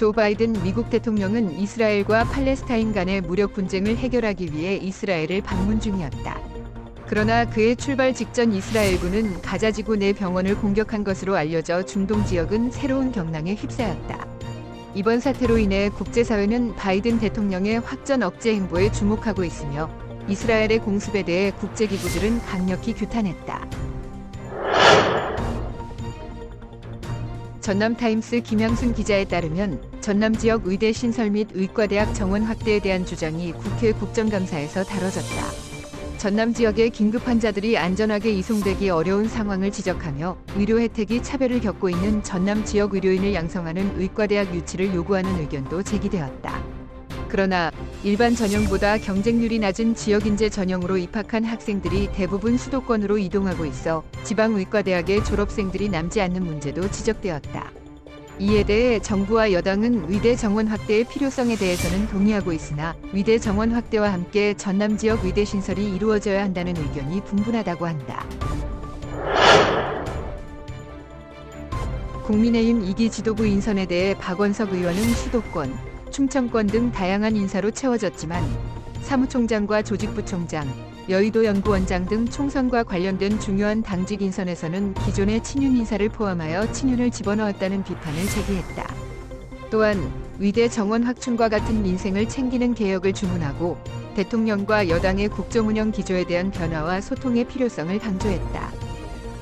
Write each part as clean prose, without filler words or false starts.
조 바이든 미국 대통령은 이스라엘과 팔레스타인 간의 무력 분쟁을 해결하기 위해 이스라엘을 방문 중이었다. 그러나 그의 출발 직전 이스라엘군은 가자지구 내 병원을 공격한 것으로 알려져 중동 지역은 새로운 경랑에 휩싸였다. 이번 사태로 인해 국제사회는 바이든 대통령의 확전 억제 행보에 주목하고 있으며 이스라엘의 공습에 대해 국제기구들은 강력히 규탄했다. 전남타임스 김양순 기자에 따르면 전남 지역 의대 신설 및 의과대학 정원 확대에 대한 주장이 국회 국정감사에서 다뤄졌다. 전남 지역의 긴급 환자들이 안전하게 이송되기 어려운 상황을 지적하며 의료 혜택이 차별을 겪고 있는 전남 지역 의료인을 양성하는 의과대학 유치를 요구하는 의견도 제기되었다. 그러나 일반 전형보다 경쟁률이 낮은 지역인재 전형으로 입학한 학생들이 대부분 수도권으로 이동하고 있어 지방의과대학의 졸업생들이 남지 않는 문제도 지적되었다. 이에 대해 정부와 여당은 의대 정원 확대의 필요성에 대해서는 동의하고 있으나 의대 정원 확대와 함께 전남 지역 의대 신설이 이루어져야 한다는 의견이 분분하다고 한다. 국민의힘 2기 지도부 인선에 대해 박원석 의원은 수도권, 충청권 등 다양한 인사로 채워졌지만 사무총장과 조직부총장, 여의도 연구원장 등 총선과 관련된 중요한 당직 인선에서는 기존의 친윤 인사를 포함하여 친윤을 집어넣었다는 비판을 제기했다. 또한 의대 정원 확충과 같은 민생을 챙기는 개혁을 주문하고 대통령과 여당의 국정운영 기조에 대한 변화와 소통의 필요성을 강조했다.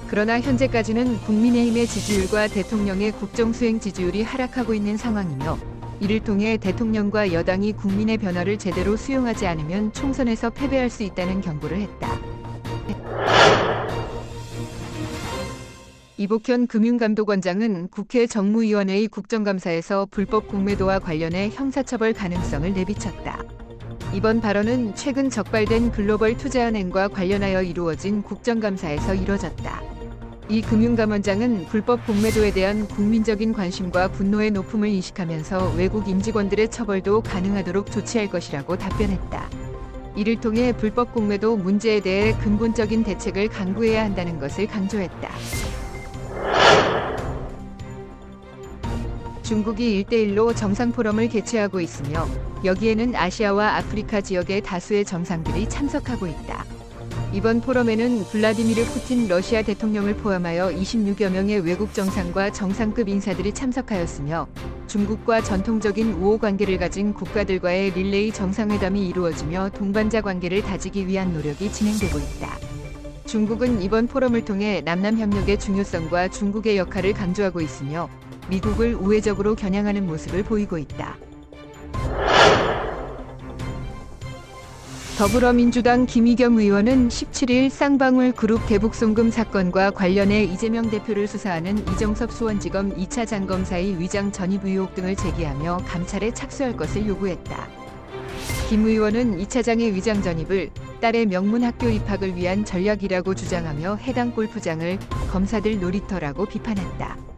그러나 현재까지는 국민의힘의 지지율과 대통령의 국정수행 지지율이 하락하고 있는 상황이며 이를 통해 대통령과 여당이 국민의 변화를 제대로 수용하지 않으면 총선에서 패배할 수 있다는 경고를 했다. 이복현 금융감독원장은 국회 정무위원회의 국정감사에서 불법 공매도와 관련해 형사처벌 가능성을 내비쳤다. 이번 발언은 최근 적발된 글로벌 투자은행과 관련하여 이루어진 국정감사에서 이뤄졌다. 이 금융감원장은 불법 공매도에 대한 국민적인 관심과 분노의 높음을 인식하면서 외국 임직원들의 처벌도 가능하도록 조치할 것이라고 답변했다. 이를 통해 불법 공매도 문제에 대해 근본적인 대책을 강구해야 한다는 것을 강조했다. 중국이 1대1로 정상포럼을 개최하고 있으며 여기에는 아시아와 아프리카 지역의 다수의 정상들이 참석하고 있다. 이번 포럼에는 블라디미르 푸틴 러시아 대통령을 포함하여 26여 명의 외국 정상과 정상급 인사들이 참석하였으며 중국과 전통적인 우호 관계를 가진 국가들과의 릴레이 정상회담이 이루어지며 동반자 관계를 다지기 위한 노력이 진행되고 있다. 중국은 이번 포럼을 통해 남남협력의 중요성과 중국의 역할을 강조하고 있으며 미국을 우회적으로 겨냥하는 모습을 보이고 있다. 더불어민주당 김의겸 의원은 17일 쌍방울 그룹 대북송금 사건과 관련해 이재명 대표를 수사하는 이정섭 수원지검 2차 장검사의 위장 전입 의혹 등을 제기하며 감찰에 착수할 것을 요구했다. 김 의원은 2차장의 위장 전입을 딸의 명문 학교 입학을 위한 전략이라고 주장하며 해당 골프장을 검사들 놀이터라고 비판했다.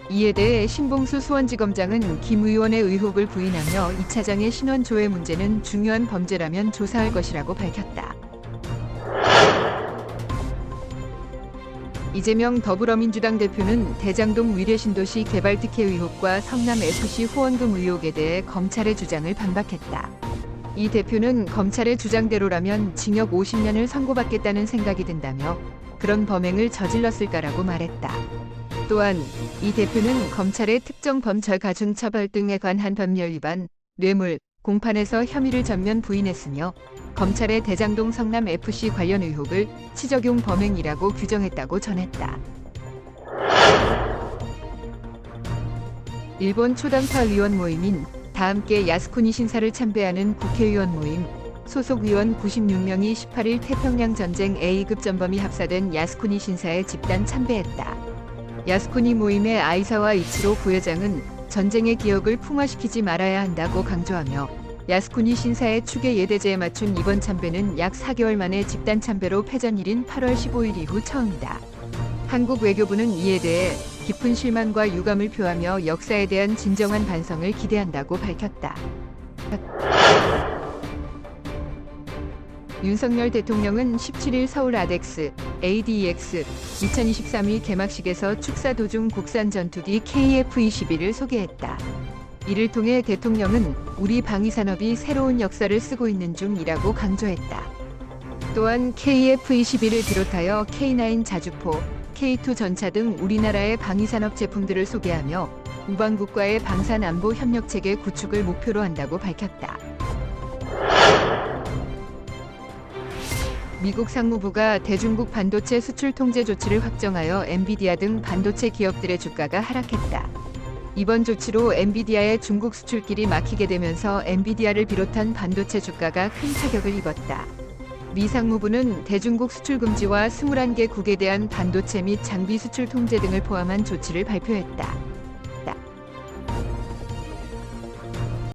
이에 대해 신봉수 수원지검장은 김 의원의 의혹을 부인하며 2차장의 신원 조회 문제는 중요한 범죄라면 조사할 것이라고 밝혔다. 이재명 더불어민주당 대표는 대장동 위례신도시 개발 특혜 의혹과 성남FC 후원금 의혹에 대해 검찰의 주장을 반박했다. 이 대표는 검찰의 주장대로라면 징역 50년을 선고받겠다는 생각이 든다며 그런 범행을 저질렀을까라고 말했다. 또한 이 대표는 검찰의 특정 범죄 가중 처벌 등에 관한 법률 위반, 뇌물, 공판에서 혐의를 전면 부인했으며 검찰의 대장동 성남FC 관련 의혹을 치적용 범행이라고 규정했다고 전했다. 일본 초당파 의원 모임인 다함께 야스쿠니 신사를 참배하는 국회의원 모임 소속 의원 96명이 18일 태평양 전쟁 A급 전범이 합사된 야스쿠니 신사에 집단 참배했다. 야스쿠니 모임의 아이사와 이치로 부회장은 전쟁의 기억을 풍화시키지 말아야 한다고 강조하며 야스쿠니 신사의 추계 예대제에 맞춘 이번 참배는 약 4개월 만에 집단 참배로 패전일인 8월 15일 이후 처음이다. 한국 외교부는 이에 대해 깊은 실망과 유감을 표하며 역사에 대한 진정한 반성을 기대한다고 밝혔다. 윤석열 대통령은 17일 서울 아덱스 ADEX 2023일 개막식에서 축사 도중 국산 전투기 KF-21을 소개했다. 이를 통해 대통령은 우리 방위산업이 새로운 역사를 쓰고 있는 중이라고 강조했다. 또한 KF-21을 비롯하여 K9 자주포, K2 전차 등 우리나라의 방위산업 제품들을 소개하며 우방국과의 방산안보 협력체계 구축을 목표로 한다고 밝혔다. 미국 상무부가 대중국 반도체 수출 통제 조치를 확정하여 엔비디아 등 반도체 기업들의 주가가 하락했다. 이번 조치로 엔비디아의 중국 수출길이 막히게 되면서 엔비디아를 비롯한 반도체 주가가 큰 타격을 입었다. 미 상무부는 대중국 수출 금지와 21개 국에 대한 반도체 및 장비 수출 통제 등을 포함한 조치를 발표했다.